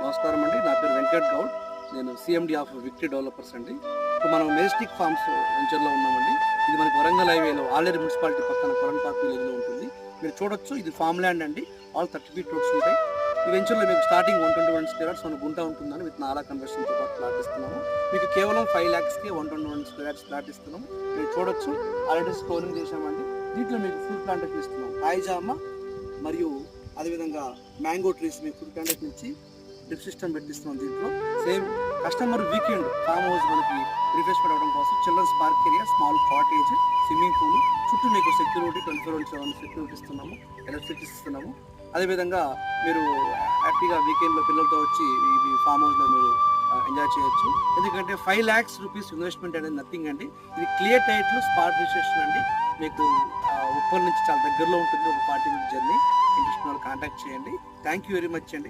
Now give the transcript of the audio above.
నమస్కారం అండి. నా పేరు వెంకట్ గౌడ్. నేను సీఎండీ ఆఫ్ విక్టరీ డెవలపర్స్ అండి. ఇప్పుడు మనం మెజెస్టిక్ ఫార్మ్స్ వెంచర్లో ఉన్నామండి. ఇది మనకి వరంగల్ హైవేలో ఆలేరు మున్సిపాలిటీ పక్కన కొరన్ పార్క్ విలేజ్లో ఉంటుంది. మీరు చూడొచ్చు, ఇది ఫామ్ ల్యాండ్ అండి. ఆల్ 30 ఫీట్ రోడ్స్ ఉంటాయి. ఈ వెంచర్లో మీకు స్టార్టింగ్ 121 స్క్వేర్ యార్డ్స్ మన గుంట ఉంటుందని విత్ నాలా కన్వర్షన్తో పాటు ప్లాట్ ఇస్తున్నాము. మీకు కేవలం 5 lakhsకి 121 స్క్వేర్ యార్డ్స్ ప్లాట్ ఇస్తున్నాము. మీరు చూడొచ్చు, ఆల్రెడీ స్టోరింగ్ చేసామండి. దీంట్లో మీకు ఫుల్ ప్లాంటేషన్ ఇస్తున్నాం. కాయజామ మరియు అదేవిధంగా మ్యాంగో ట్రీస్ మీకు ఫుల్ ప్లాంటేషన్ ఇచ్చి డ్రిప్ సిస్టమ్ పెట్టిస్తున్నాం. దీంట్లో same customer weekend farm house మనకి రిఫ్రెష్మెంట్ అవ్వడం కోసం children's park area, small cottage, swimming pool, చుట్టూ మీకు సెక్యూరిటీ 24/7 సెక్యూరిటీ ఇస్తున్నాము, ఎలక్ట్రిసిటీ ఇస్తున్నాము. అదేవిధంగా మీరు హ్యాపీగా వీకెండ్లో పిల్లలతో వచ్చి ఈ ఫామ్ హౌస్లో మీరు ఎంజాయ్ చేయొచ్చు. ఎందుకంటే 5 lakhs రూపీస్ ఇన్వెస్ట్మెంట్ అనేది నథింగ్ అండి. ఇది క్లియర్ టైటిల్, స్పాట్ రిజిస్ట్రేషన్ అండి. మీకు ఉప్పల్ నుంచి చాలా దగ్గరలో ఉంటుంది, ఒక 40 minute జర్నీ. ఇంట్రెస్ట్ వాళ్ళు కాంటాక్ట్ చేయండి. థ్యాంక్ యూ వెరీ మచ్ అండి.